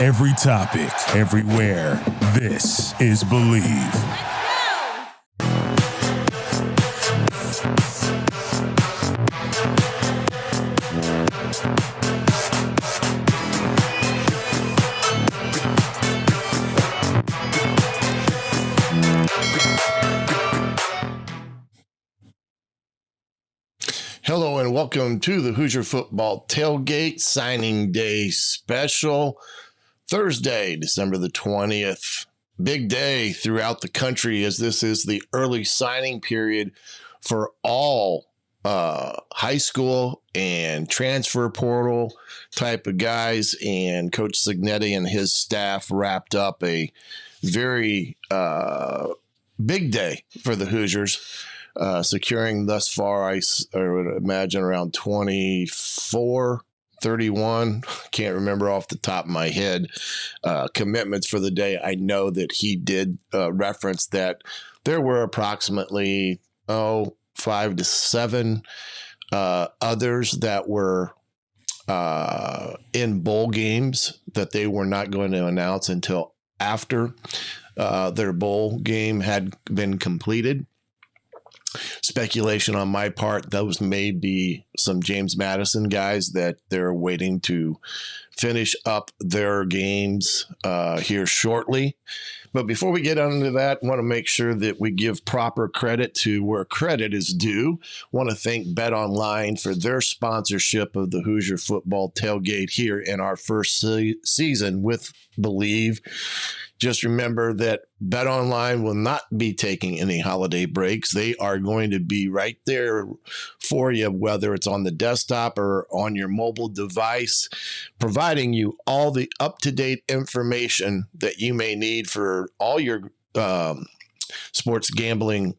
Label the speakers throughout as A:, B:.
A: Every topic, everywhere. This is BLEAV.
B: Hello and welcome to the Hoosier Football Tailgate Signing Day Special. Thursday, December the 20th. Big day throughout the country as this is the early signing period for all high school and transfer portal type of guys. And Coach Cignetti and his staff wrapped up a very big day for the Hoosiers. Securing thus far, I would imagine around 24, 31, can't remember off the top of my head, commitments for the day. I know that he did reference that there were approximately, 5 to 7 others that were in bowl games that they were not going to announce until after their bowl game had been completed. Speculation on my part, those may be some James Madison guys that they're waiting to finish up their games here shortly. But before we get into that, I want to make sure that we give proper credit to where credit is due. I want to thank BetOnline for their sponsorship of the Hoosier Football Tailgate here in our first season with BLEAV. Just remember that BetOnline will not be taking any holiday breaks. They are going to be right there for you, whether it's on the desktop or on your mobile device, providing you all the up-to-date information that you may need for all your sports gambling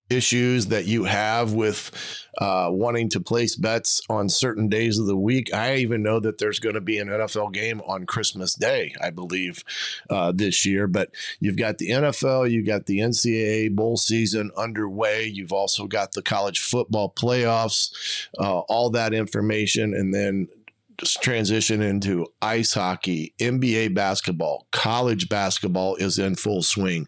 B: issues that you have with wanting to place bets on certain days of the week. I even know that there's going to be an NFL game on Christmas Day, I believe, this year. But you've got the NFL, you've got the NCAA bowl season underway. You've also got the college football playoffs, all that information, and then just transition into ice hockey, NBA basketball, college basketball is in full swing.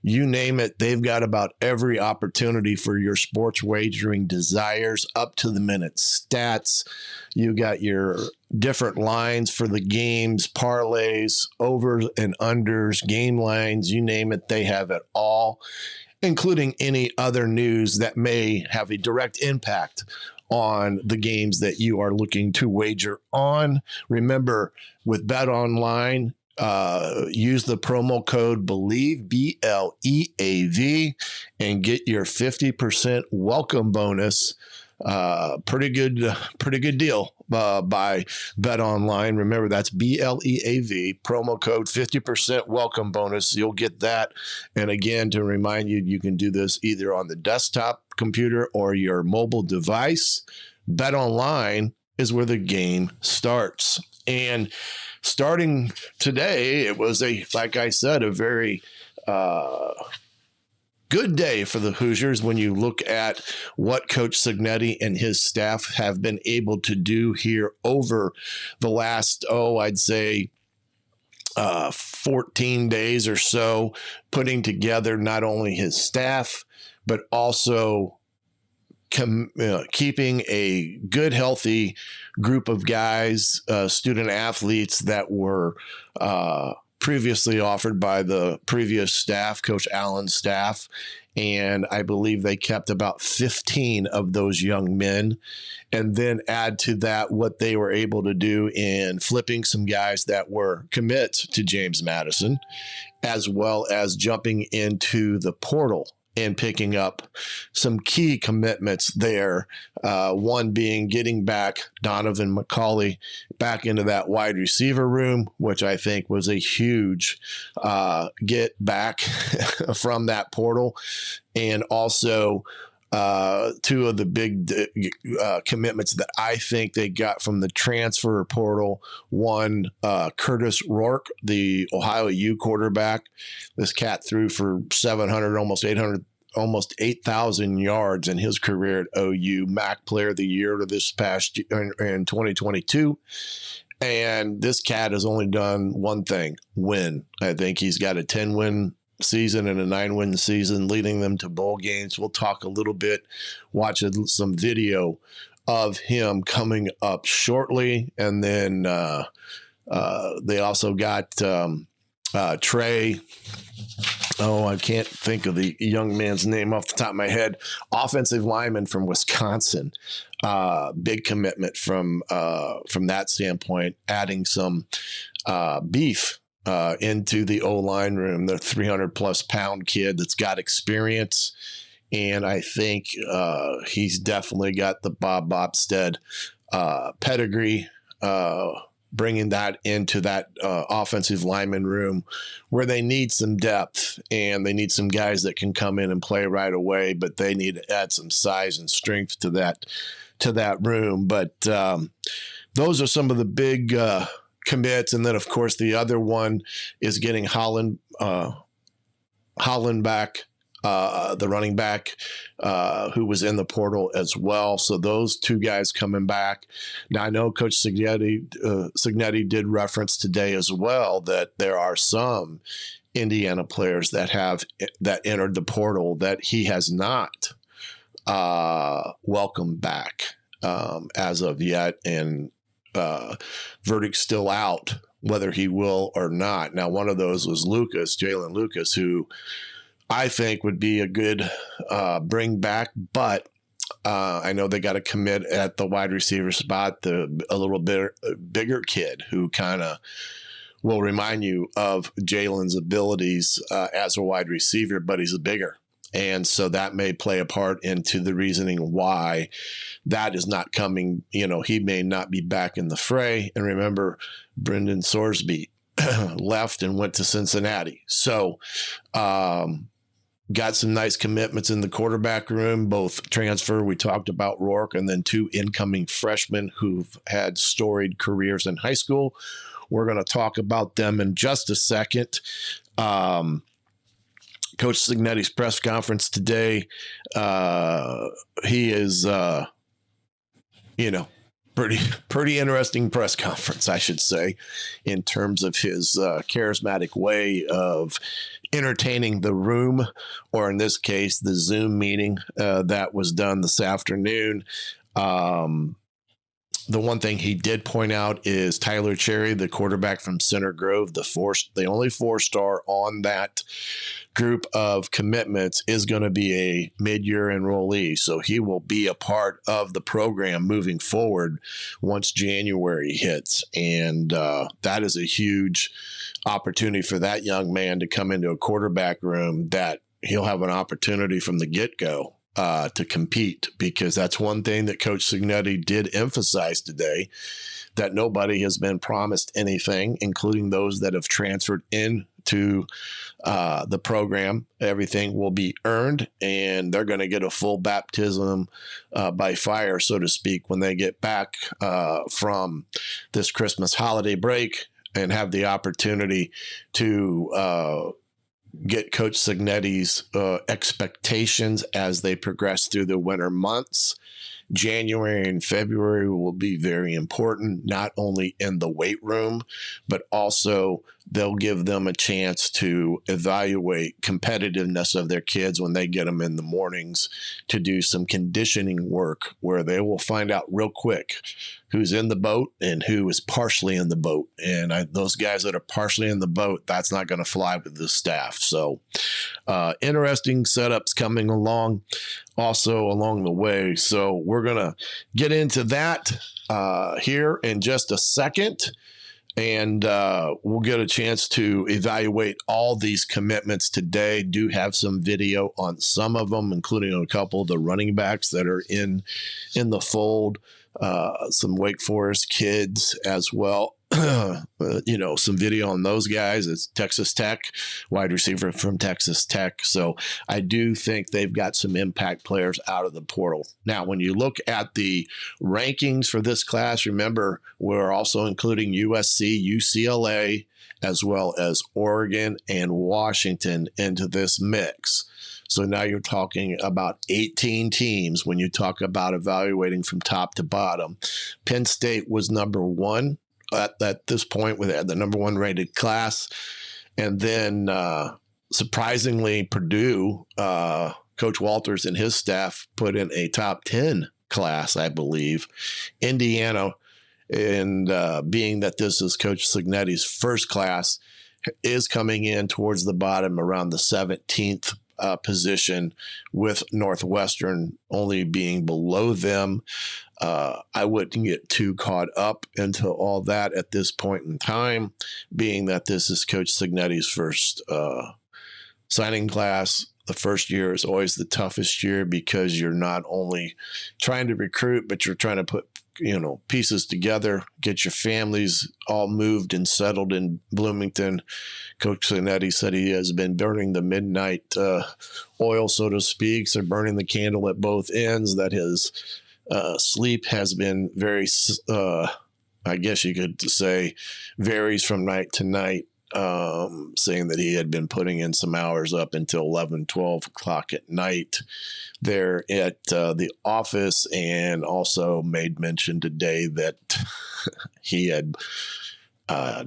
B: You name it, they've got about every opportunity for your sports wagering desires up to the minute. Stats, you got your different lines for the games, parlays, overs and unders, game lines, you name it, they have it all, including any other news that may have a direct impact on the games that you are looking to wager on. Remember, with BetOnline, use the promo code BLEAV, BLEAV, and get your 50% welcome bonus. Pretty good deal by BetOnline. Remember, that's BLEAV, promo code 50% welcome bonus. You'll get that. And again, to remind you, you can do this either on the desktop computer or your mobile device. BetOnline is where the game starts. And starting today, it was like I said, a very good day for the Hoosiers when you look at what Coach Cignetti and his staff have been able to do here over the last, I'd say 14 days or so, putting together not only his staff, but also keeping a good, healthy group of guys, student athletes that were previously offered by the previous staff, Coach Allen's staff. And I believe they kept about 15 of those young men, and then add to that what they were able to do in flipping some guys that were commits to James Madison, as well as jumping into the portal and picking up some key commitments there. One being getting back Donovan McCauley back into that wide receiver room, which I think was a huge get back from that portal. And also two of the big commitments that I think they got from the transfer portal. One, Curtis Rourke, the Ohio U quarterback. This cat threw for 700, almost 8,000 yards in his career at OU. MAC Player of the Year to this past year in 2022. And this cat has only done one thing, win. I think he's got a 10-win season and a 9-win season, leading them to bowl games. We'll talk a little bit, watch some video of him coming up shortly. And then they also got Trey. Oh, I can't think of the young man's name off the top of my head. Offensive lineman from Wisconsin. Big commitment from that standpoint, adding some beef into the O-line room. The 300-plus pound kid that's got experience. And I think he's definitely got the Bob Bobstead pedigree, bringing that into that offensive lineman room where they need some depth and they need some guys that can come in and play right away, but they need to add some size and strength to that room. But those are some of the big commits. And then, of course, the other one is getting Holland back. The running back who was in the portal as well. So those two guys coming back. Now, I know Coach Cignetti did reference today as well that there are some Indiana players that entered the portal that he has not welcomed back as of yet. And verdict's still out whether he will or not. Now, one of those was Jalen Lucas, who I think would be a good bring back, but I know they got to commit at the wide receiver spot, a little bit bigger kid who kind of will remind you of Jalen's abilities as a wide receiver, but he's bigger. And so that may play a part into the reasoning why that is not coming. He may not be back in the fray. And remember, Brendan Sorsby left and went to Cincinnati. So, got some nice commitments in the quarterback room, both transfer. We talked about Rourke, and then 2 incoming freshmen who've had storied careers in high school. We're going to talk about them in just a second. Coach Cignetti's press conference today, he is, pretty interesting press conference, I should say, in terms of his charismatic way of entertaining the room, or in this case, the Zoom meeting that was done this afternoon. The one thing he did point out is Tyler Cherry, the quarterback from Center Grove, the only 4-star on that group of commitments, is going to be a mid-year enrollee. So he will be a part of the program moving forward once January hits. And that is a huge opportunity for that young man to come into a quarterback room that he'll have an opportunity from the get-go to compete, because that's one thing that Coach Cignetti did emphasize today, that nobody has been promised anything, including those that have transferred into the program. Everything will be earned, and they're going to get a full baptism by fire, so to speak, when they get back from this Christmas holiday break and have the opportunity to get Coach Cignetti's expectations as they progress through the winter months. January and February will be very important, not only in the weight room, but also they'll give them a chance to evaluate competitiveness of their kids when they get them in the mornings to do some conditioning work, where they will find out real quick who's in the boat and who is partially in the boat. And those guys that are partially in the boat, that's not going to fly with the staff. So interesting setups coming along also along the way. So we're going to get into that here in just a second. And we'll get a chance to evaluate all these commitments today. Do have some video on some of them, including a couple of the running backs that are in the fold. Some Wake Forest kids as well. Some video on those guys. It's Texas Tech, wide receiver from Texas Tech. So I do think they've got some impact players out of the portal. Now, when you look at the rankings for this class, remember, we're also including USC, UCLA, as well as Oregon and Washington into this mix. So now you're talking about 18 teams when you talk about evaluating from top to bottom. Penn State was number 1 at this point with the number 1 rated class. And then surprisingly, Purdue, Coach Walters and his staff put in a top 10 class, I believe. Indiana, and being that this is Coach Cignetti's first class, is coming in towards the bottom around the 17th position, with Northwestern only being below them. I wouldn't get too caught up into all that at this point in time, being that this is Coach Cignetti's first signing class. The first year is always the toughest year because you're not only trying to recruit, but you're trying to put pieces together, get your families all moved and settled in Bloomington. Coach Cignetti said he has been burning the midnight oil, so to speak, so burning the candle at both ends, that his sleep has been very, I guess you could say, varies from night to night, saying that he had been putting in some hours up until 11, 12 o'clock at night there at the office, and also made mention today that he had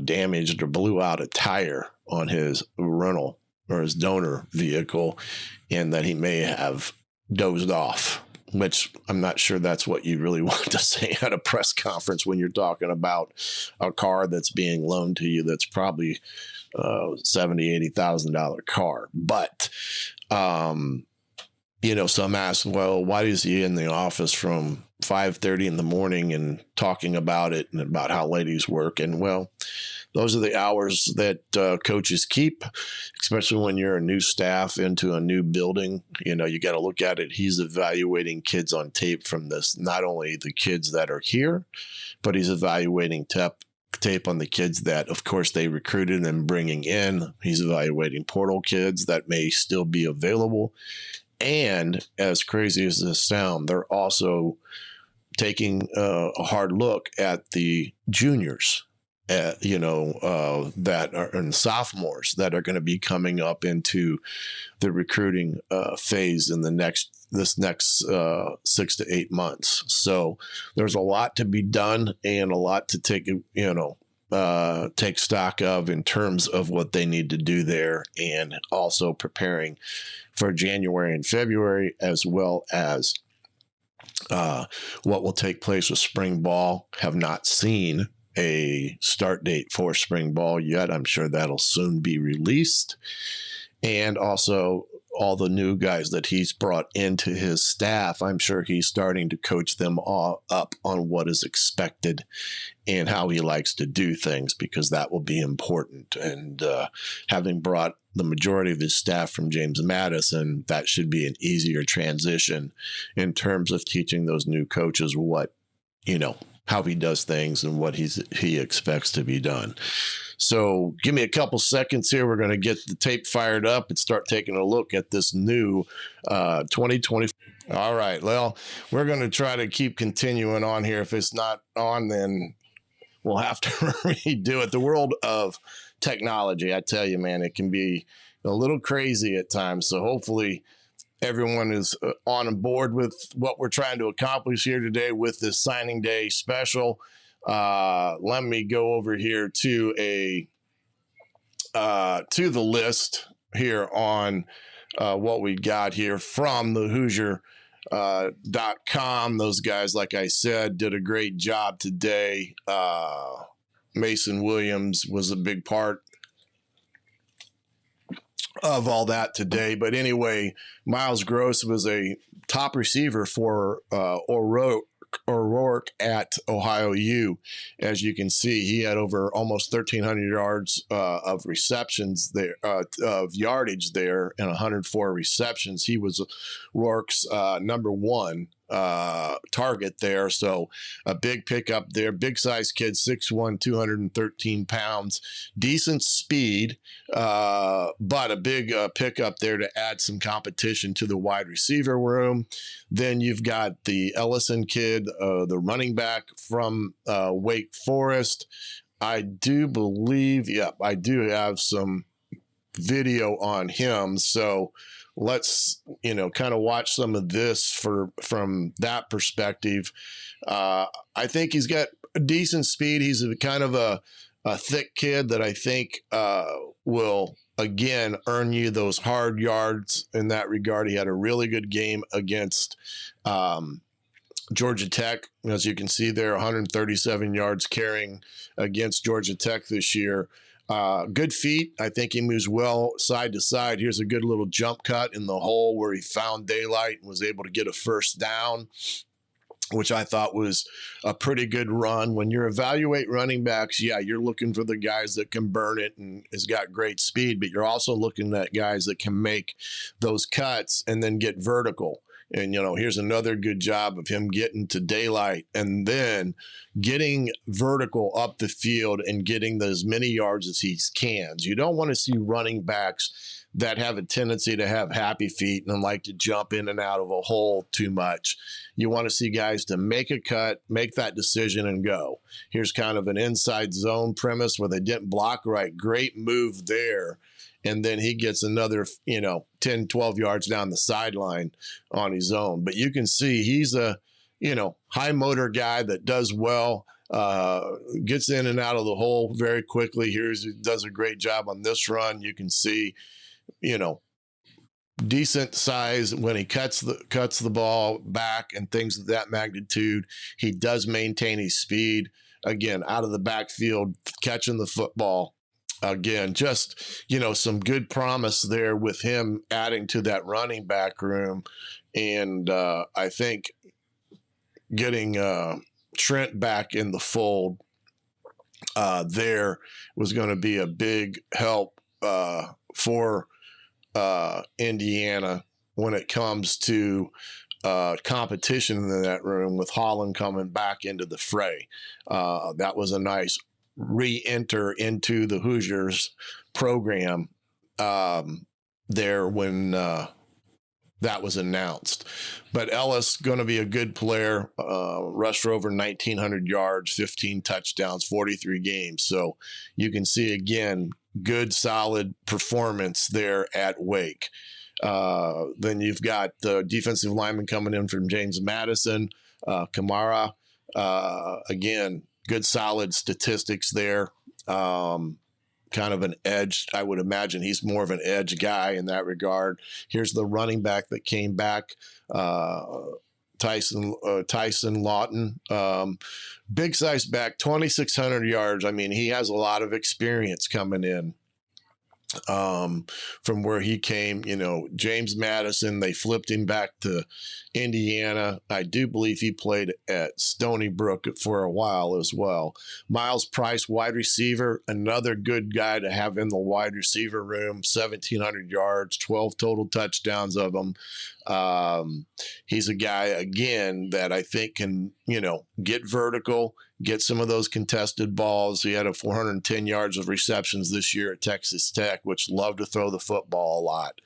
B: damaged or blew out a tire on his rental or his donor vehicle, and that he may have dozed off, which I'm not sure that's what you really want to say at a press conference when you're talking about a car that's being loaned to you that's probably $70,000, $80,000 car. But some ask, well, why is he in the office from 5:30 in the morning and talking about it and about how ladies work? And well, those are the hours that coaches keep, especially when you're a new staff into a new building. You got to look at it. He's evaluating kids on tape from this, not only the kids that are here, but he's evaluating tape on the kids that, of course, they recruited and bringing in. He's evaluating portal kids that may still be available. And as crazy as this sounds, they're also taking a hard look at the juniors, that are and sophomores that are going to be coming up into the recruiting phase in this next 6 to 8 months. So there's a lot to be done and a lot to take stock of in terms of what they need to do there, and also preparing for January and February, as well as what will take place with spring ball. Have not seen a start date for spring ball yet. I'm sure that'll soon be released. And also all the new guys that he's brought into his staff, I'm sure he's starting to coach them all up on what is expected and how he likes to do things, because that will be important. And having brought the majority of his staff from James Madison, that should be an easier transition in terms of teaching those new coaches what, how he does things and what he expects to be done. So give me a couple seconds here. We're going to get the tape fired up and start taking a look at this new 2020. All right. Well, we're going to try to keep continuing on here. If it's not on, then we'll have to redo it. The world of technology, I tell you, man, it can be a little crazy at times. So hopefully everyone is on board with what we're trying to accomplish here today with this signing day special. Let me go over here to the list here on what we got here from the Hoosier.com. Those guys, like I said, did a great job today. Mason Williams was a big part of all that today. But anyway, Miles Gross was a top receiver for O'Rourke at Ohio U. As you can see, he had over almost 1,300 yards of receptions there, of yardage there, and 104 receptions. He was Rourke's number one target there. So a big pickup there. Big size kid, 6'1", 213 pounds, decent speed, but a big pickup there to add some competition to the wide receiver room. Then you've got the Ellison kid, the running back from Wake Forest. I do believe, I do have some video on him. So let's, kind of watch some of this from that perspective. I think he's got decent speed. He's a kind of a thick kid that I think will, again, earn you those hard yards in that regard. He had a really good game against Georgia Tech. As you can see there, 137 yards carrying against Georgia Tech this year. Good feet. I think he moves well side to side. Here's a good little jump cut in the hole where he found daylight and was able to get a first down, which I thought was a pretty good run. When you evaluate running backs, yeah, you're looking for the guys that can burn it and has got great speed, but you're also looking at guys that can make those cuts and then get vertical. And, here's another good job of him getting to daylight and then getting vertical up the field and getting as many yards as he can. You don't want to see running backs that have a tendency to have happy feet and like to jump in and out of a hole too much. You want to see guys to make a cut, make that decision, and go. Here's kind of an inside zone premise where they didn't block right. Great move there. And then he gets another, 10, 12 yards down the sideline on his own. But you can see he's a, high motor guy that does well, gets in and out of the hole very quickly. He does a great job on this run. You can see, decent size when he cuts the ball back and things of that magnitude. He does maintain his speed. Again, out of the backfield, catching the football. Again, just, some good promise there with him adding to that running back room. And I think getting Trent back in the fold there was going to be a big help for Indiana when it comes to competition in that room with Holland coming back into the fray. That was a nice re-enter into the Hoosiers program there when that was announced. But Ellis going to be a good player, rushed for over 1,900 yards, 15 touchdowns, 43 games. So you can see, again, good, solid performance there at Wake. Then you've got the defensive lineman coming in from James Madison, Kamara. Again, good, solid statistics there. Kind of an edge. I would imagine he's more of an edge guy in that regard. Here's the running back that came back, Tyson Lawton. Big size back, 2,600 yards. I mean, he has a lot of experience coming in from where he came. James Madison, they flipped him back to Indiana. I do believe he played at Stony Brook for a while as well. Miles Price, wide receiver, another good guy to have in the wide receiver room, 1,700 yards, 12 total touchdowns of them. He's a guy, again, that I think can, get vertical, get some of those contested balls. He had a 410 yards of receptions this year at Texas Tech, which loved to throw the football a lot.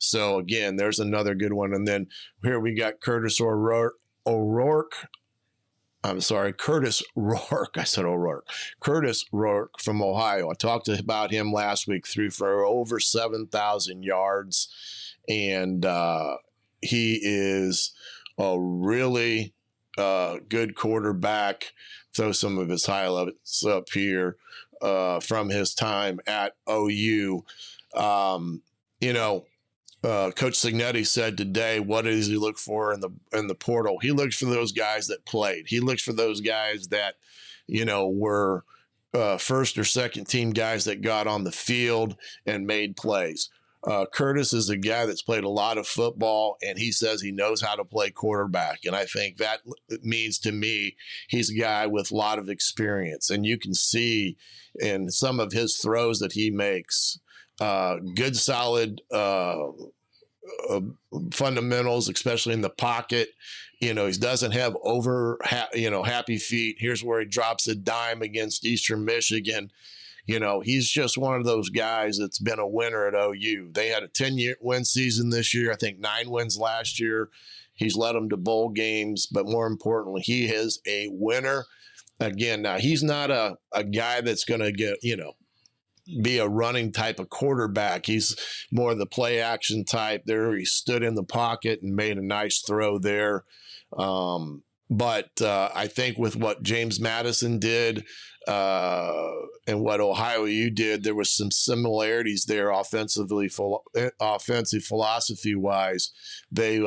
B: So, again, there's another good one. And then here we got Curtis Rourke. I said O'Rourke. Curtis Rourke from Ohio. I talked about him last week, threw for over 7,000 yards. And he is a really good quarterback. Throw some of his highlights up here from his time at OU. Coach Cignetti said today, what does he look for in the portal? He looks for those guys that played. He looks for those guys that, were first or second team guys that got on the field and made plays. Curtis is a guy that's played a lot of football, and he says he knows how to play quarterback. And I think that means to me he's a guy with a lot of experience. And you can see in some of his throws that he makes, good, solid fundamentals, especially in the pocket. He doesn't have happy feet. Here's where he drops a dime against Eastern Michigan. He's just one of those guys that's been a winner at OU. They had a 10-year win season this year. I think 9 wins last year. He's led them to bowl games, but more importantly, he is a winner. Again, now he's not a guy that's going to get, be a running type of quarterback. He's more the play action type there. He stood in the pocket and made a nice throw there. But I think with what James Madison did and what Ohio U did, there was some similarities there offensive philosophy wise. They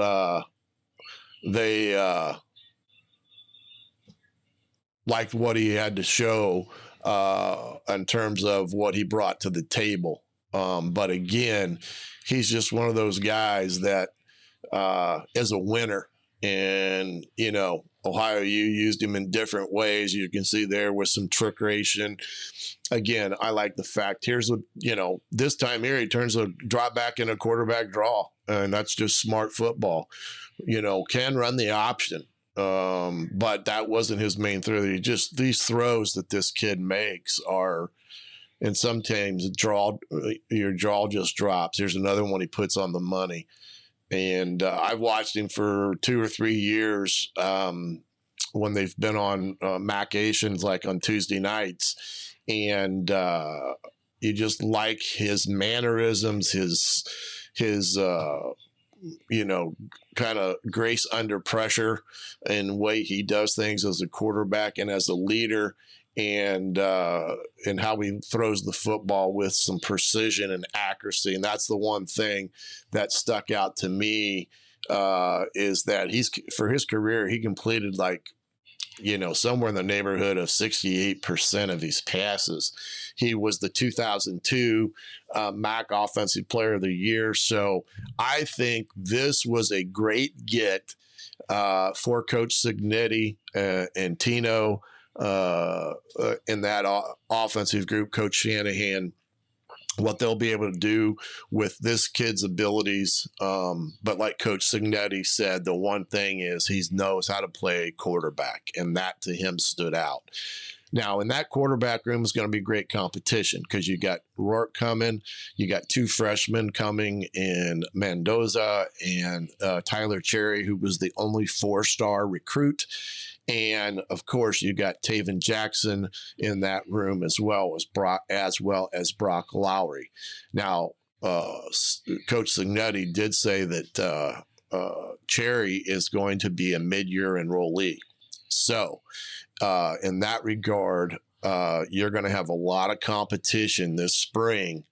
B: liked what he had to show in terms of what he brought to the table. But again, he's just one of those guys that is a winner. And, Ohio U used him in different ways. You can see there was some trickeration. Again, I like the fact here's what, this time here, he turns a drop back in a quarterback draw. And that's just smart football. Can run the option. But that wasn't his main throw. These throws that this kid makes are, and sometimes your jaw just drops. There's another one he puts on the money. And I've watched him for 2 or 3 years when they've been on Macations, like on Tuesday nights. And you just like his mannerisms, his kind of grace under pressure and way he does things as a quarterback and as a leader. And how he throws the football with some precision and accuracy. And that's the one thing that stuck out to me is that for his career, he completed somewhere in the neighborhood of 68% of his passes. He was the 2002 MAC Offensive Player of the Year. So I think this was a great get for Coach Cignetti and Tino, in that offensive group, Coach Shanahan, what they'll be able to do with this kid's abilities. But like Coach Cignetti said, the one thing is he knows how to play quarterback, and that to him stood out. Now, in that quarterback room is going to be great competition because you got Rourke coming, you got 2 freshmen coming in Mendoza and Tyler Cherry, who was the only 4-star recruit. And of course, you got Taven Jackson in that room as well as Brock Lowry. Now, Coach Cignetti did say that Cherry is going to be a mid-year enrollee. So, in that regard, you're going to have a lot of competition this spring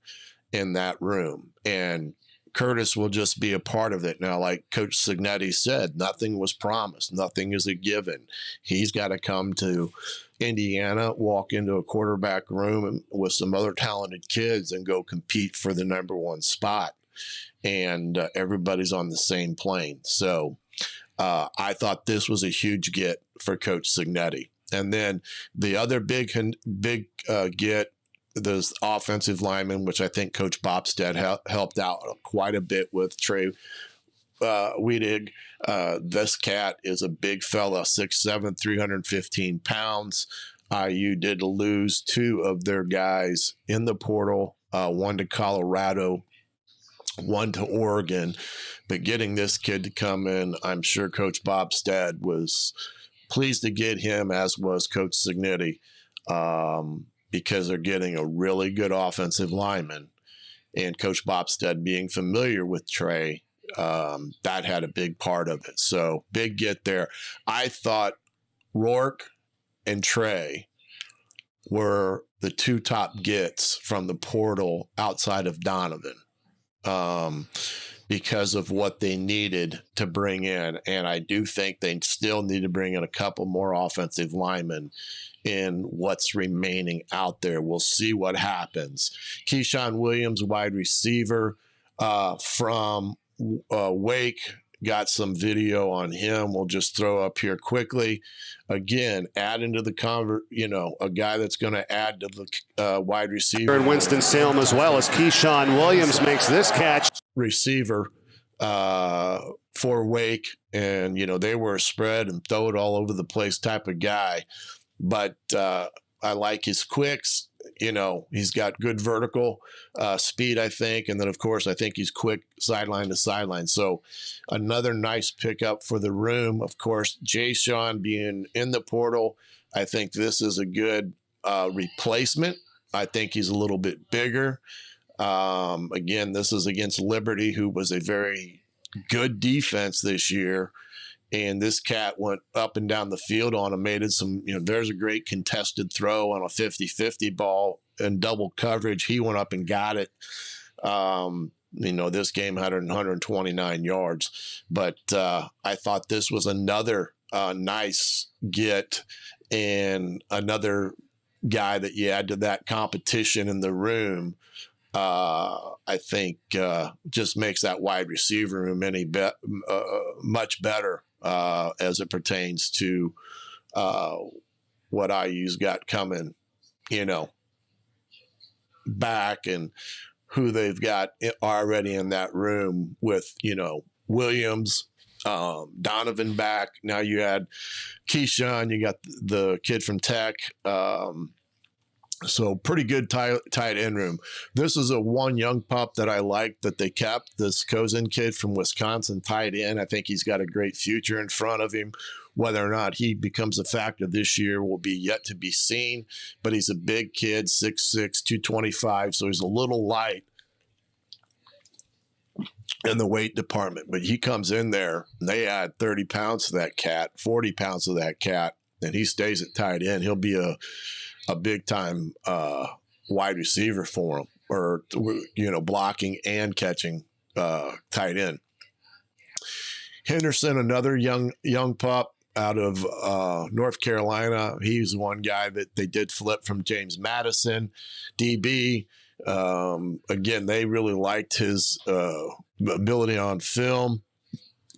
B: in that room. And Curtis will just be a part of it. Now, like Coach Cignetti said, nothing was promised. Nothing is a given. He's got to come to Indiana, walk into a quarterback room with some other talented kids and go compete for the number 1 spot. And everybody's on the same plane. So I thought this was a huge get for Coach Cignetti. And then the other big get, those offensive linemen, which I think Coach Bobstead helped out quite a bit with. Trey Weedig. This cat is a big fella, 6'7", 315 pounds. IU did lose 2 of their guys in the portal, one to Colorado, one to Oregon. But getting this kid to come in, I'm sure Coach Bobstead was pleased to get him, as was Coach Cignetti. Because they're getting a really good offensive lineman. And Coach Bobstead being familiar with Trey, that had a big part of it. So big get there. I thought Rourke and Trey were the 2 top gets from the portal outside of Donovan because of what they needed to bring in. And I do think they still need to bring in a couple more offensive linemen in what's remaining out there. We'll see what happens. Keyshawn Williams, wide receiver from Wake, got some video on him. We'll just throw up here quickly. Again, add into the a guy that's going to add to the wide receiver.
C: And Winston-Salem as well as Keyshawn Williams makes this catch.
B: Receiver for Wake. And, they were a spread and throw it all over the place type of guy. But I like his quicks. He's got good vertical speed, I think. And then, of course, I think he's quick sideline to sideline. So another nice pickup for the room. Of course, Jay Sean being in the portal, I think this is a good replacement. I think he's a little bit bigger. Again, this is against Liberty, who was a very good defense this year. and this cat went up and down the field on him, made it some, there's a great contested throw on a 50-50 ball in double coverage. He went up and got it. This game had 129 yards, but I thought this was another nice get and another guy that you add to that competition in the room. I think just makes that wide receiver room much better as it pertains to what IU's got coming, back and who they've got already in that room with, Williams, Donovan back. Now you add Keyshawn, you got the kid from Tech. So pretty good tight end room. This is a one young pup that I like that they kept, this Kozin kid from Wisconsin, tight end. I think he's got a great future in front of him. Whether or not he becomes a factor this year will be yet to be seen, but he's a big kid, 6'6", 225, so he's a little light in the weight department. But he comes in there, and they add 30 pounds to that cat, 40 pounds to that cat, and he stays at tight end. He'll be a big-time wide receiver for him, or, blocking and catching tight end. Henderson, another young pup out of North Carolina. He's one guy that they did flip from James Madison, DB. Again, they really liked his ability on film.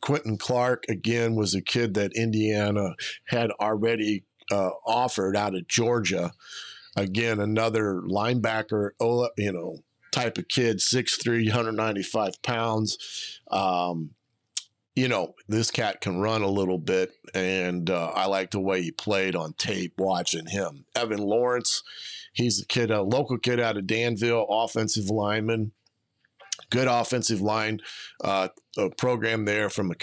B: Quentin Clark, again, was a kid that Indiana had already offered out of Georgia. Again, another linebacker, type of kid, 6'3", 195 pounds. This cat can run a little bit, and I like the way he played on tape watching him. Evan Lawrence, he's a local kid out of Danville, offensive lineman. Good offensive line program there from a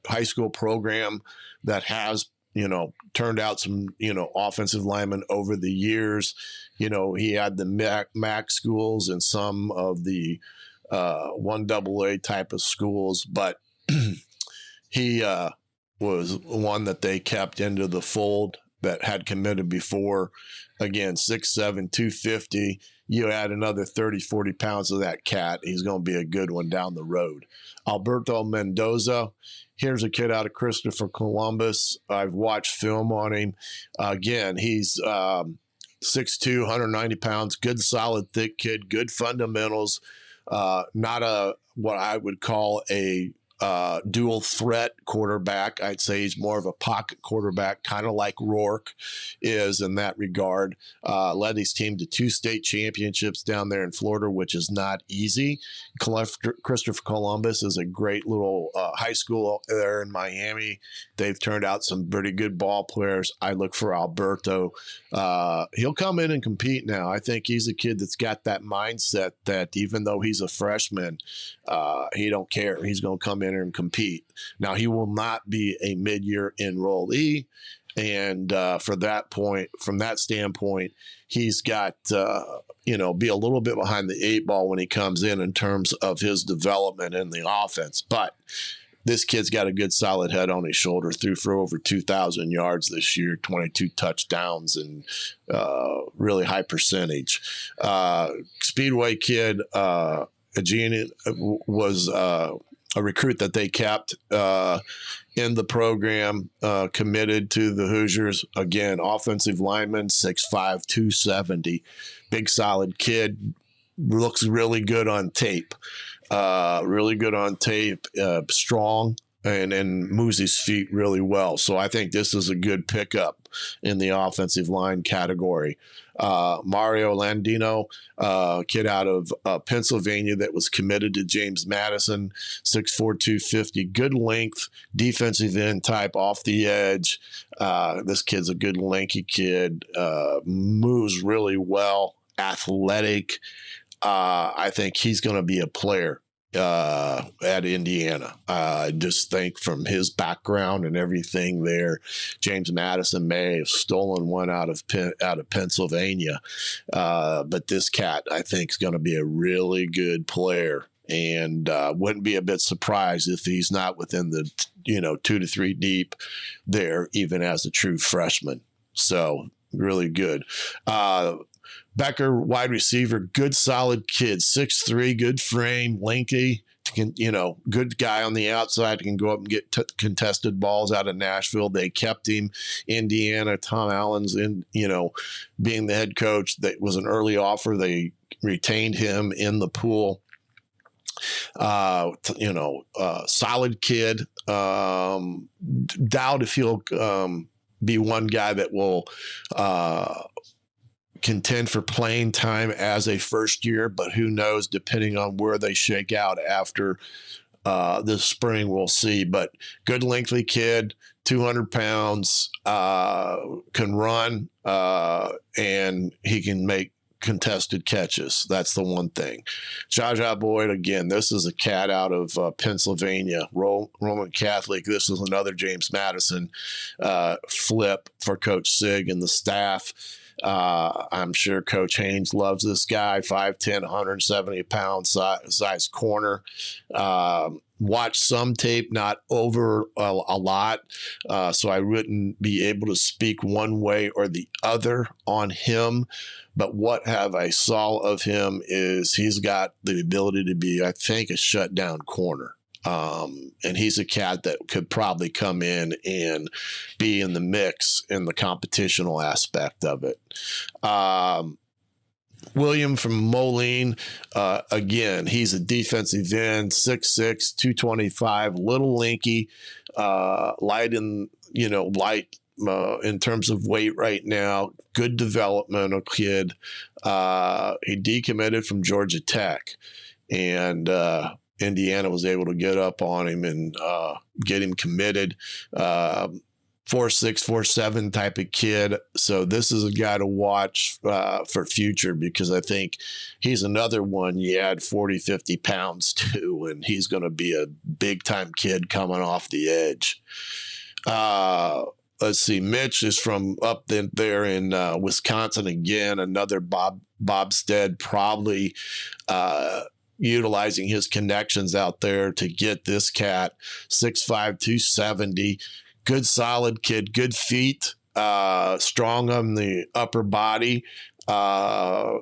B: high school program that has, turned out some, offensive linemen over the years. He had the MAC schools and some of the 1AA type of schools, but he was one that they kept into the fold that had committed before. Again, 6'7", 250. You add another 30, 40 pounds of that cat, he's going to be a good one down the road. Alberto Mendoza, here's a kid out of Christopher Columbus. I've watched film on him. Again, he's 6'2", 190 pounds, good, solid, thick kid, good fundamentals. Not what I would call a dual threat quarterback. I'd say he's more of a pocket quarterback, kind of like Rourke is in that regard. Led his team to 2 state championships down there in Florida, which is not easy. Christopher Columbus is a great little high school there in Miami. They've turned out some pretty good ball players. I look for Alberto. He'll come in and compete now. I think he's a kid that's got that mindset that even though he's a freshman, he don't care. He's going to come in and compete. Now, he will not be a mid-year enrollee, and from that standpoint, he's got be a little bit behind the 8 ball when he comes in terms of his development in the offense. But this kid's got a good solid head on his shoulder, threw for over 2,000 yards this year, 22 touchdowns, and really high percentage. Speedway kid, Eugene was a recruit that they kept in the program, committed to the Hoosiers. Again, offensive lineman, 6'5", 270. Big, solid kid. Looks really good on tape. Strong, and moves his feet really well. So I think this is a good pickup in the offensive line category. Mario Landino, kid out of Pennsylvania that was committed to James Madison, 6'4", 250, good length, defensive end type off the edge. This kid's a good lanky kid, moves really well, athletic. I think he's going to be a player at Indiana. I just think from his background and everything there, James Madison may have stolen one out of Pennsylvania. But this cat, I think, is going to be a really good player and wouldn't be a bit surprised if he's not within the 2 to 3 deep there, even as a true freshman. So really good. Becker, wide receiver, good solid kid, 6'3", good frame, lengthy. Good guy on the outside, can go up and get contested balls out of Nashville. They kept him. Indiana, Tom Allen's being the head coach. That was an early offer. They retained him in the pool. Solid kid. Doubt if he'll be one guy that will contend for playing time as a first year, but who knows, depending on where they shake out after this spring, we'll see. But good lengthy kid, 200 pounds, can run, and he can make contested catches. That's the one thing. Jaja Boyd, again, this is a cat out of Pennsylvania, Roman Catholic. This is another James Madison flip for Coach Sig and the staff. I'm sure Coach Haynes loves this guy, 5'10", 170 pound size corner. Watched some tape, not over a lot, so I wouldn't be able to speak one way or the other on him. But what have I saw of him is he's got the ability to be, I think, a shutdown corner. And he's a cat that could probably come in and be in the mix in the competitional aspect of it. William from Moline, again, he's a defensive end, 6'6", 225, little lanky, light in terms of weight right now. Good developmental kid. He decommitted from Georgia Tech, and Indiana was able to get up on him and get him committed. 4'6", 4'7" type of kid. So this is a guy to watch for future, because I think he's another one you add 40, 50 pounds to, and he's going to be a big-time kid coming off the edge. Let's see. Mitch is from up there in Wisconsin again, another Bobstead, probably utilizing his connections out there to get this cat, 6'5", 270, good solid kid, good feet, strong on the upper body.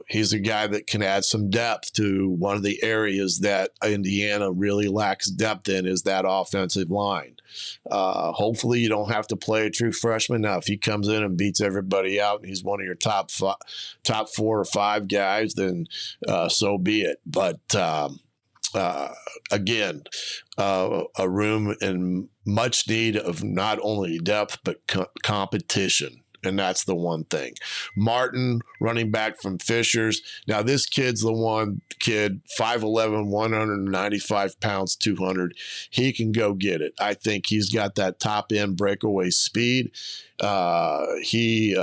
B: He's a guy that can add some depth to one of the areas that Indiana really lacks depth in, is that offensive line. Hopefully you don't have to play a true freshman. Now, if he comes in and beats everybody out and he's one of your top 4 or 5 guys, then so be it. But again, a room in much need of not only depth but competition. And that's the one thing. Martin, running back from Fishers. Now, this kid's the one kid, 5'11", 195 pounds, 200. He can go get it. I think he's got that top-end breakaway speed. He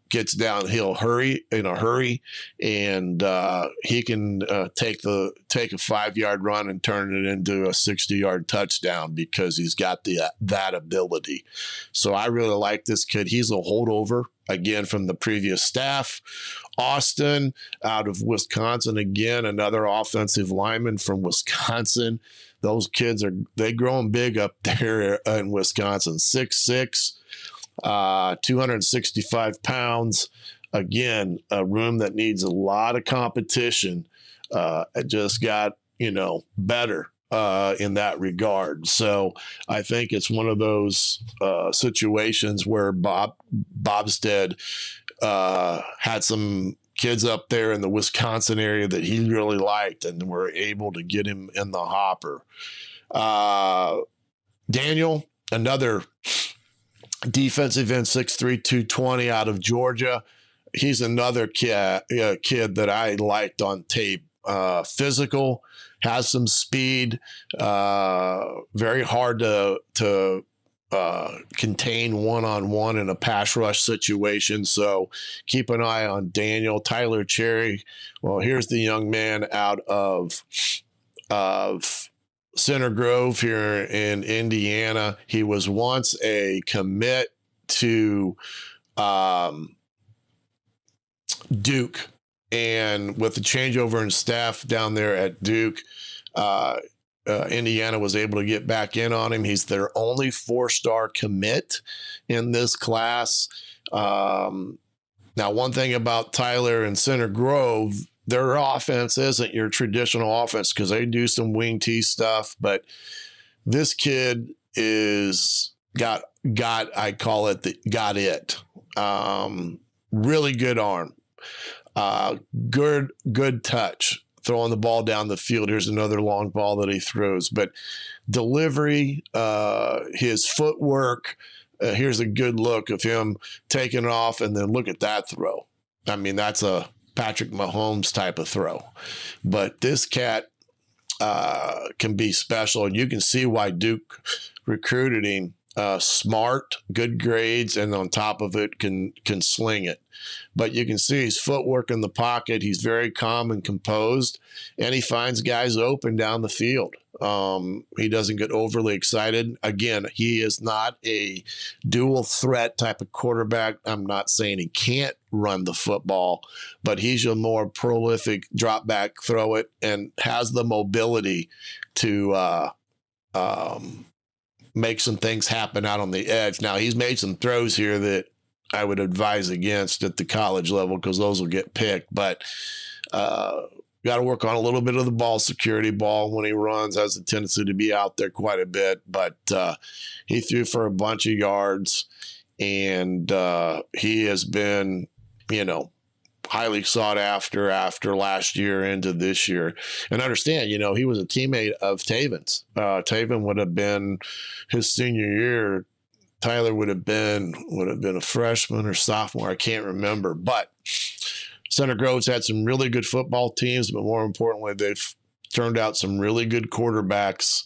B: gets downhill in a hurry, and he can take a 5-yard run and turn it into a 60-yard touchdown, because he's got that ability. So I really like this kid. He's a holdover, again, from the previous staff. Austin, out of Wisconsin, again, another offensive lineman from Wisconsin. Those kids they growing big up there in Wisconsin. 6'6", 265 pounds. Again, a room that needs a lot of competition. It just got, better in that regard. So I think it's one of those situations where Bobstead had some kids up there in the Wisconsin area that he really liked, and were able to get him in the hopper. Daniel, another defensive end, 6'3", 220 out of Georgia. He's another kid that I liked on tape. Physical, has some speed, very hard to contain one-on-one in a pass rush situation. So keep an eye on Daniel. Tyler Cherry, well, here's the young man out of Center Grove here in Indiana. He was once a commit to Duke, and with the changeover in staff down there at Duke, Indiana was able to get back in on him. He's their only 4-star commit in this class. Now, one thing about Tyler and Center Grove, their offense isn't your traditional offense because they do some wing T stuff, but this kid is got I call it got it. Really good arm, good touch, throwing the ball down the field. Here's another long ball that he throws, but delivery, his footwork. Here's a good look of him taking it off, and then look at that throw. I mean, that's a Patrick Mahomes type of throw. But this cat can be special, and you can see why Duke recruited him. Smart, good grades, and on top of it can sling it. But you can see his footwork in the pocket. He's very calm and composed, and he finds guys open down the field. He doesn't get overly excited. Again, he is not a dual threat type of quarterback. I'm not saying he can't run the football, but he's a more prolific drop back, throw it, and has the mobility to make some things happen out on the edge. Now, he's made some throws here that I would advise against at the college level because those will get picked. But got to work on a little bit of the ball security. Ball when he runs has a tendency to be out there quite a bit. But he threw for a bunch of yards, and he has been, highly sought after last year into this year. And understand, he was a teammate of Taven's. Taven would have been his senior year. Tyler would have been a freshman or sophomore. I can't remember. But Center Grove's had some really good football teams, but more importantly, they've turned out some really good quarterbacks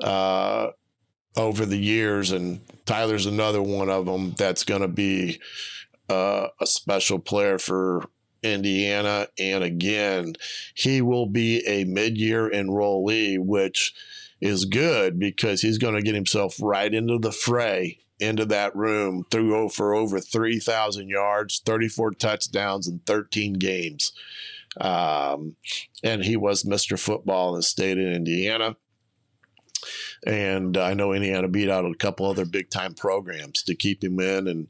B: over the years. And Tyler's another one of them that's going to be a special player for Indiana. And again, he will be a mid-year enrollee, which is good because he's going to get himself right into the fray, into that room, threw for over 3,000 yards, 34 touchdowns in 13 games. And he was Mr. Football in the state of Indiana. And I know Indiana beat out a couple other big-time programs to keep him in. And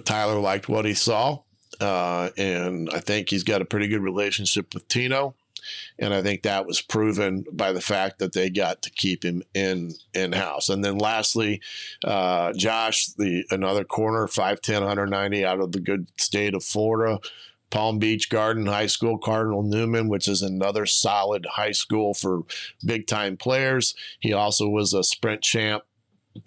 B: Tyler liked what he saw. And I think he's got a pretty good relationship with Tino. And I think that was proven by the fact that they got to keep him in-house. And then lastly, Josh, another corner, 5'10", 190 out of the good state of Florida. Palm Beach Garden High School, Cardinal Newman, which is another solid high school for big-time players. He also was a sprint champ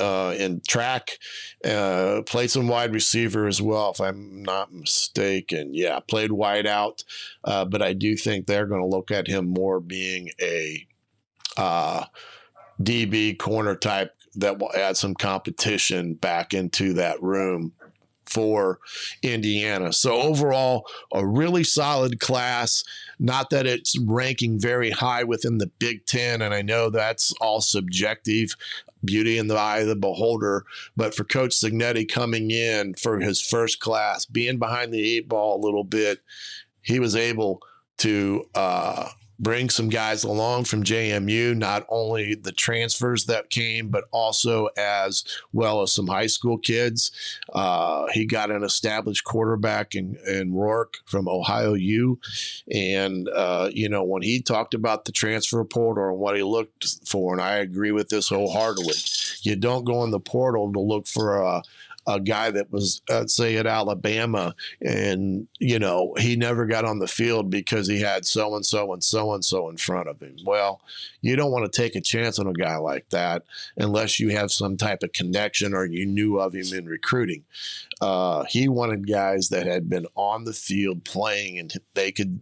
B: in track, played some wide receiver as well, if I'm not mistaken. Yeah, played wide out, but I do think they're going to look at him more being a DB corner type that will add some competition back into that room for Indiana. So overall, a really solid class. Not that it's ranking very high within the Big Ten, and I know that's all subjective, beauty in the eye of the beholder. But for Coach Cignetti coming in for his first class, being behind the 8 ball a little bit, he was able to bring some guys along from JMU, not only the transfers that came, but also as well as some high school kids. He got an established quarterback in Rourke from Ohio U. And, when he talked about the transfer portal and what he looked for, and I agree with this wholeheartedly, you don't go in the portal to look for a guy that was, say, at Alabama, and, he never got on the field because he had so-and-so and so-and-so in front of him. Well, you don't want to take a chance on a guy like that unless you have some type of connection or you knew of him in recruiting. He wanted guys that had been on the field playing, and they could,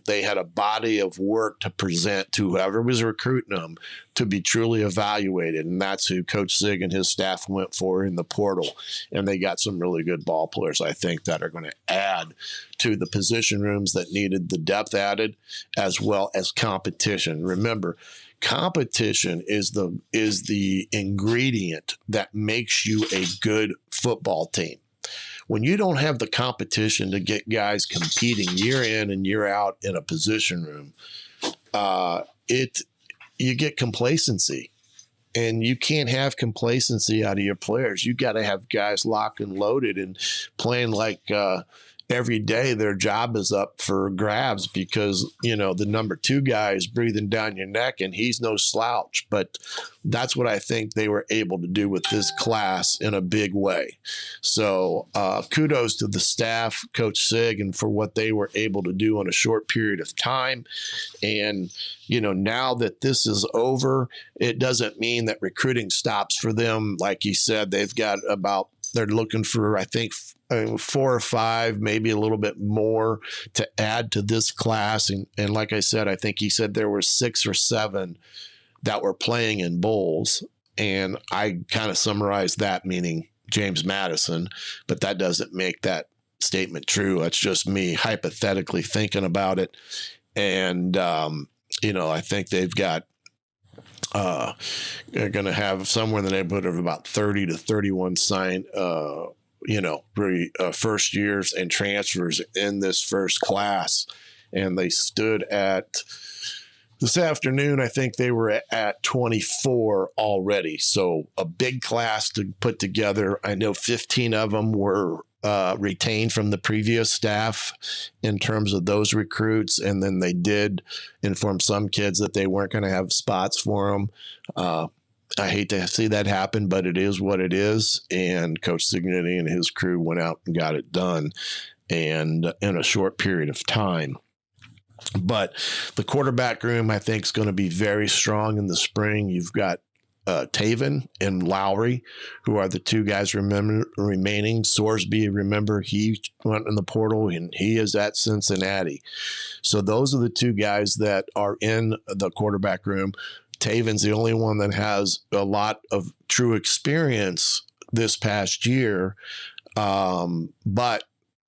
B: they had a body of work to present to whoever was recruiting them to be truly evaluated. And that's who Coach Zig and his staff went for in the portal. And they got some really good ball players, I think, that are going to add to the position rooms that needed the depth added, as well as competition. Remember, competition is the ingredient that makes you a good football team. When you don't have the competition to get guys competing year in and year out in a position room, you get complacency. And you can't have complacency out of your players. You got to have guys locked and loaded and playing like every day their job is up for grabs because, the number 2 guy is breathing down your neck and he's no slouch. But that's what I think they were able to do with this class in a big way. So kudos to the staff, Coach Sig, and for what they were able to do in a short period of time. And, now that this is over, it doesn't mean that recruiting stops for them. Like he said, they're looking for, I think, 4 or 5, maybe a little bit more to add to this class. And like I said, I think he said there were 6 or 7 that were playing in bowls. And I kind of summarized that, meaning James Madison, but that doesn't make that statement true. That's just me hypothetically thinking about it. And, I think they've got they're going to have somewhere in the neighborhood of about 30 to 31 signed, first years and transfers in this first class. And they stood at this afternoon, I think they were at 24 already. So a big class to put together. I know 15 of them were retained from the previous staff in terms of those recruits. And then they did inform some kids that they weren't going to have spots for them. I hate to see that happen, but it is what it is. And Coach Cignetti and his crew went out and got it done, and in a short period of time. But the quarterback room, I think, is going to be very strong in the spring. You've got Taven and Lowry, who are the 2 guys remaining. Sorsby, remember, he went in the portal, and he is at Cincinnati. So those are the 2 guys that are in the quarterback room. Taven's the only one that has a lot of true experience this past year, but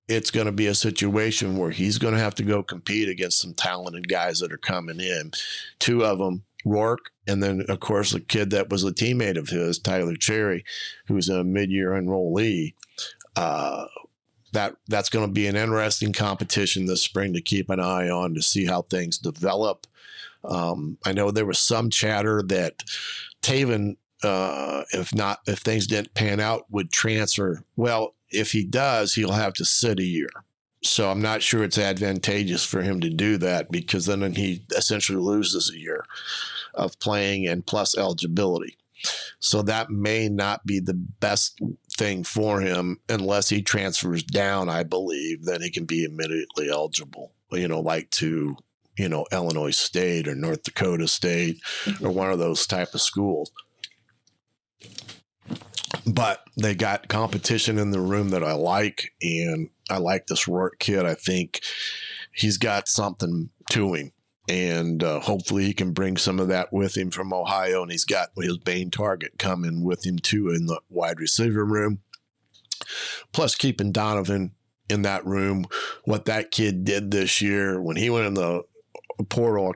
B: it's going to be a situation where he's going to have to go compete against some talented guys that are coming in. 2 of them, Rourke, and then, of course, a kid that was a teammate of his, Tyler Cherry, who's a mid-year enrollee. That's going to be an interesting competition this spring to keep an eye on to see how things develop. I know there was some chatter that Taven, if things didn't pan out, would transfer. Well, if he does, he'll have to sit a year. So I'm not sure it's advantageous for him to do that, because then he essentially loses a year of playing and plus eligibility. So that may not be the best thing for him unless he transfers down, I believe. Then he can be immediately eligible, like to, Illinois State or North Dakota State or one of those type of schools. But they got competition in the room that I like, and I like this Rourke kid. I think he's got something to him, and hopefully he can bring some of that with him from Ohio, and he's got his main target coming with him too in the wide receiver room. Plus keeping Donovan in that room, what that kid did this year when he went in the portal,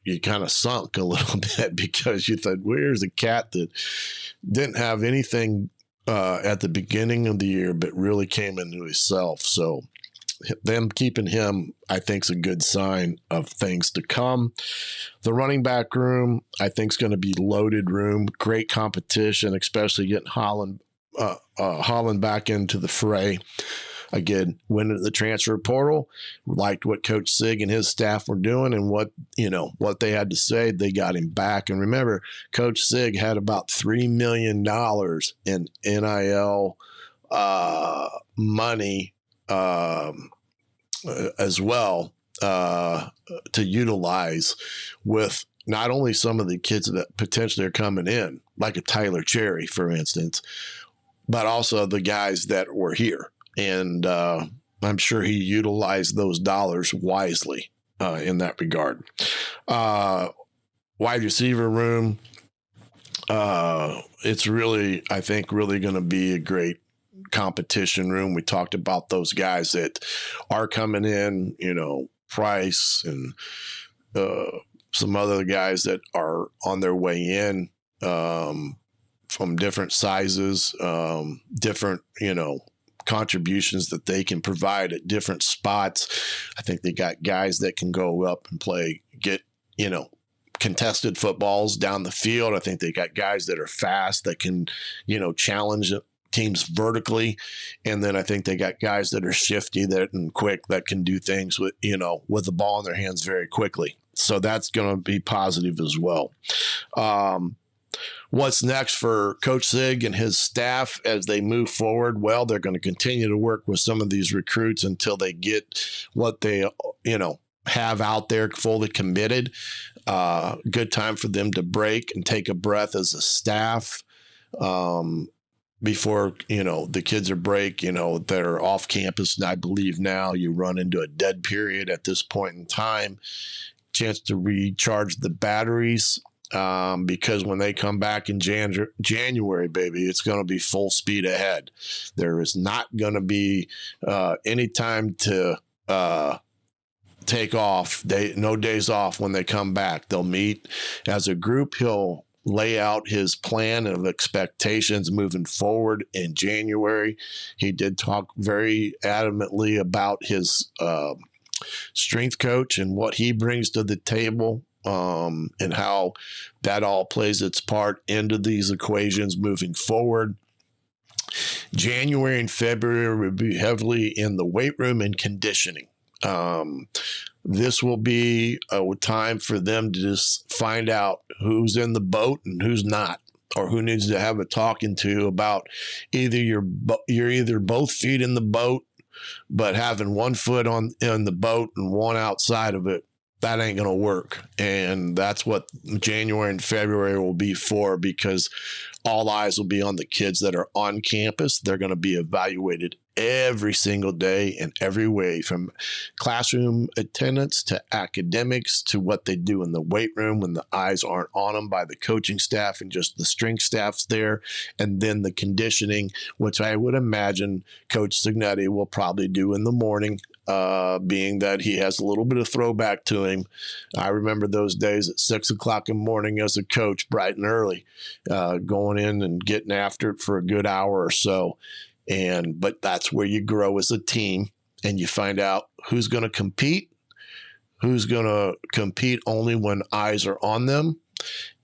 B: you kind of sunk a little bit, because you thought, where's a cat that didn't have anything at the beginning of the year, but really came into himself. So them keeping him, I think, is a good sign of things to come. The running back room, I think, is going to be loaded room. Great competition, especially getting Holland back into the fray. Again, went into the transfer portal, liked what Coach Sig and his staff were doing, and what they had to say. They got him back. And remember, Coach Sig had about $3 million in NIL money as well to utilize with not only some of the kids that potentially are coming in, like a Tyler Cherry, for instance, but also the guys that were here. And I'm sure he utilized those dollars wisely in that regard. Wide receiver room, it's really, I think, really going to be a great competition room. We talked about those guys that are coming in, Price and some other guys that are on their way in from different sizes, different, contributions that they can provide at different spots. I think they got guys that can go up and get contested footballs down the field. I think they got guys that are fast that can, challenge teams vertically. And then I think they got guys that are shifty and quick that can do things with the ball in their hands very quickly. So that's going to be positive as well. What's next for Coach Cig and his staff as they move forward? Well, they're going to continue to work with some of these recruits until they get what they, have out there fully committed. Good time for them to break and take a breath as a staff before, the kids are break, that are off campus. And I believe now you run into a dead period at this point in time, chance to recharge the batteries. Because when they come back in January, baby, it's going to be full speed ahead. There is not going to be any time to take off. No days off when they come back. They'll meet as a group. He'll lay out his plan of expectations moving forward in January. He did talk very adamantly about his strength coach and what he brings to the table. And how that all plays its part into these equations moving forward. January and February will be heavily in the weight room and conditioning. This will be a time for them to just find out who's in the boat and who's not, or who needs to have a talking to about either you're either both feet in the boat, but having one foot in the boat and one outside of it. That ain't going to work. And that's what January and February will be for, because all eyes will be on the kids that are on campus. They're going to be evaluated every single day in every way, from classroom attendance to academics to what they do in the weight room when the eyes aren't on them by the coaching staff and just the strength staff's there. And then the conditioning, which I would imagine Coach Cignetti will probably do in the morning. Being that he has a little bit of throwback to him. I remember those days at 6 o'clock in the morning as a coach, bright and early, going in and getting after it for a good hour or so. But that's where you grow as a team, and you find out who's going to compete only when eyes are on them,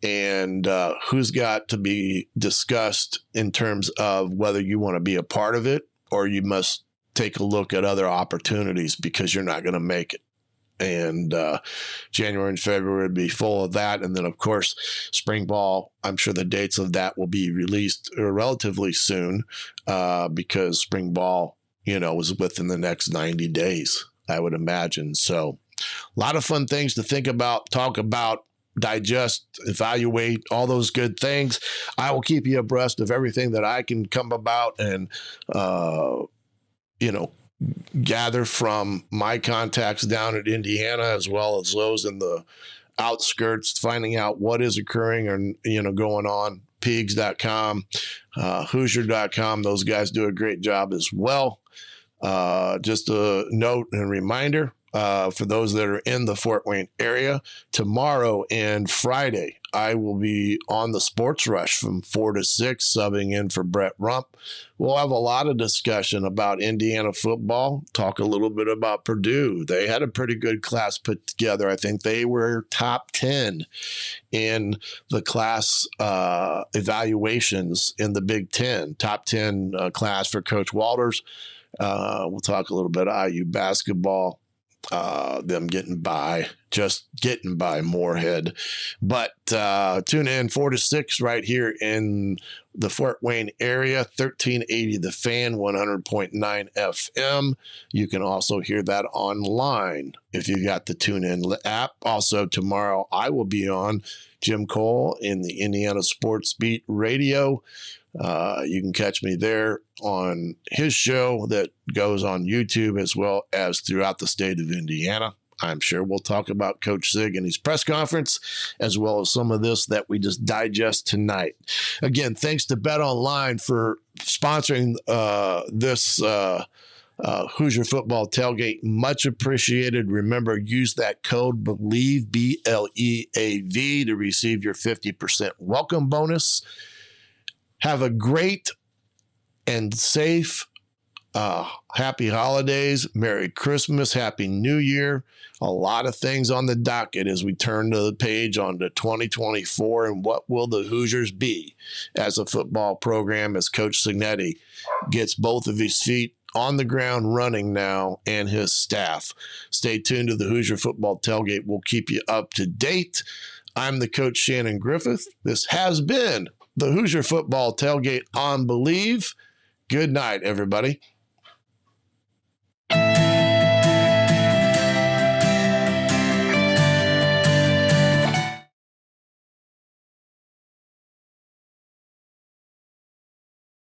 B: and who's got to be discussed in terms of whether you want to be a part of it or you must take a look at other opportunities because you're not going to make it. And January and February would be full of that. And then, of course, spring ball, I'm sure the dates of that will be released relatively soon because spring ball, is within the next 90 days, I would imagine. So a lot of fun things to think about, talk about, digest, evaluate, all those good things. I will keep you abreast of everything that I can come about and, gather from my contacts down at Indiana, as well as those in the outskirts, finding out what is occurring or, going on. Pigs.com, Hoosier.com. Those guys do a great job as well. Just a note and reminder for those that are in the Fort Wayne area, tomorrow and Friday, I will be on the Sports Rush from 4 to 6, subbing in for Brett Rump. We'll have a lot of discussion about Indiana football, talk a little bit about Purdue. They had a pretty good class put together. I think they were top 10 in the class evaluations in the Big Ten, top 10 class for Coach Walters. We'll talk a little bit of IU basketball. Them getting by Moorhead. But tune in 4 to 6 right here in the Fort Wayne area, 1380 The Fan, 100.9 FM. You can also hear that online if you got the TuneIn app. Also, tomorrow I will be on Jim Cole in the Indiana Sports Beat Radio. You can catch me there on his show that goes on YouTube as well as throughout the state of Indiana. I'm sure we'll talk about Coach Cig and his press conference, as well as some of this that we just digest tonight. Again, thanks to Bet Online for sponsoring this Hoosier Football Tailgate. Much appreciated. Remember, use that code BLEAV, BLEAV, to receive your 50% welcome bonus. Have a great and safe Happy holidays, Merry Christmas, Happy New Year. A lot of things on the docket as we turn to the page on to 2024 and what will the Hoosiers be as a football program as Coach Cignetti gets both of his feet on the ground running now and his staff. Stay tuned to the Hoosier Football Tailgate. We'll keep you up to date. I'm the coach Shannon Griffith. This has been the Hoosier Football Tailgate on BLEAV. Good night, everybody.